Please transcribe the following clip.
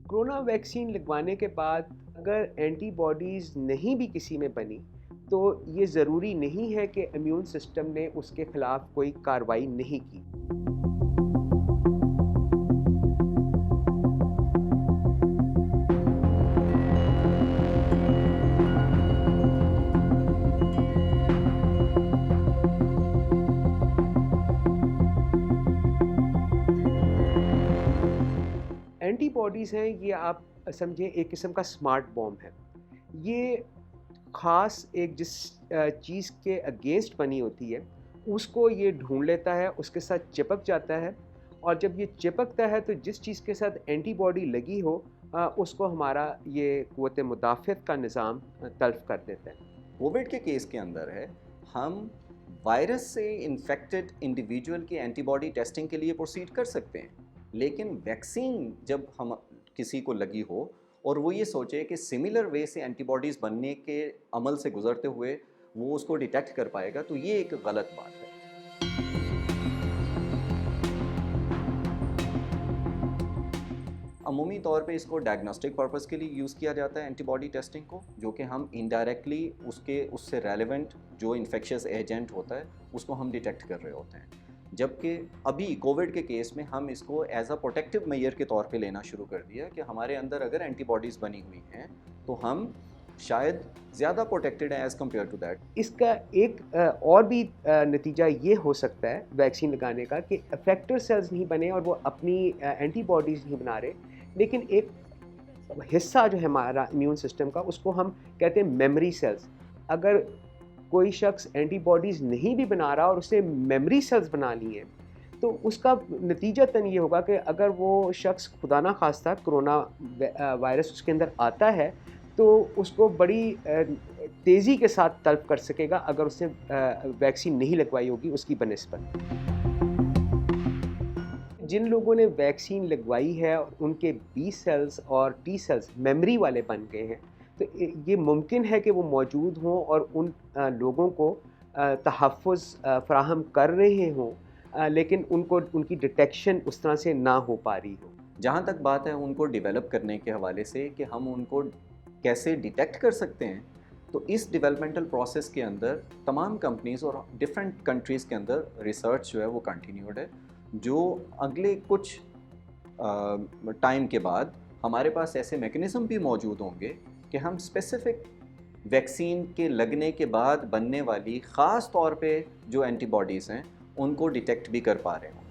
Corona vaccine लगवाने के बाद अगर एंटीबॉडीज़ नहीं भी किसी में बनी, तो ये ज़रूरी नहीं है कि इम्यून सिस्टम ने उसके खिलाफ कोई कार्रवाई नहीं की। एंटीबॉडीज़ हैं, ये आप समझें एक किस्म का स्मार्ट बॉम्ब है। ये ख़ास एक जिस चीज़ के अगेंस्ट बनी होती है, उसको ये ढूँढ लेता है, उसके साथ चिपक जाता है, और जब ये चिपकता है तो जिस चीज़ के साथ एंटीबॉडी लगी हो उसको हमारा ये क़ुव्वत मुदाफ़ियत का निज़ाम तल्फ़ कर देता है। कोविड के केस के अंदर है, हम वायरस से इन्फेक्टेड इंडिविजुअल की एंटीबॉडी टेस्टिंग के लिए प्रोसीड कर सकते हैं, लेकिन वैक्सीन जब हम किसी को लगी हो और वो ये सोचे कि सिमिलर वे से एंटीबॉडीज़ बनने के अमल से गुजरते हुए वो उसको डिटेक्ट कर पाएगा, तो ये एक गलत बात है। अमूमी तौर पे इसको डायग्नोस्टिक पर्पस के लिए यूज़ किया जाता है एंटीबॉडी टेस्टिंग को, जो कि हम इनडायरेक्टली उससे रेलेवेंट जो इन्फेक्शियस एजेंट होता है उसको हम डिटेक्ट कर रहे होते हैं। जबकि अभी कोविड के केस में हम इसको एज अ प्रोटेक्टिव मेजर के तौर पे लेना शुरू कर दिया कि हमारे अंदर अगर एंटीबॉडीज़ बनी हुई हैं तो हम शायद ज़्यादा प्रोटेक्टेड हैं एज़ कम्पेयर टू दैट। इसका एक और भी नतीजा ये हो सकता है वैक्सीन लगाने का कि इफेक्टर सेल्स नहीं बने और वो अपनी एंटीबॉडीज़ नहीं बना रहे, लेकिन एक हिस्सा जो है हमारा इम्यून सिस्टम का, उसको हम कहते हैं मेमोरी सेल्स। अगर कोई शख्स एंटीबॉडीज़ नहीं भी बना रहा और उसने मेमोरी सेल्स बना लिए हैं, तो उसका नतीजतन ये होगा कि अगर वो शख्स खुदा ना खास्ता कोरोना वायरस उसके अंदर आता है, तो उसको बड़ी तेज़ी के साथ तल्फ़ कर सकेगा अगर उसने वैक्सीन नहीं लगवाई होगी उसकी बनिस्बत। जिन लोगों ने वैक्सीन लगवाई है और उनके बी सेल्स और टी सेल्स मेमोरी वाले बन गए हैं, तो ये मुमकिन है कि वो मौजूद हों और उन लोगों को तहफ़्फ़ुज़ फ़राहम कर रहे हों, लेकिन उनको उनकी डिटेक्शन उस तरह से ना हो पा रही हो। जहाँ तक बात है उनको डेवलप करने के हवाले से कि हम उनको कैसे डिटेक्ट कर सकते हैं, तो इस डेवलपमेंटल प्रोसेस के अंदर तमाम कंपनीज़ और डिफरेंट कंट्रीज़ के अंदर रिसर्च जो है वो कंटिन्यूड है, जो अगले कुछ टाइम के बाद हमारे पास ऐसे मैकेनिज़्म भी मौजूद होंगे कि हम स्पेसिफ़िक वैक्सीन के लगने के बाद बनने वाली ख़ास तौर पे जो एंटीबॉडीज़ हैं उनको डिटेक्ट भी कर पा रहे हों।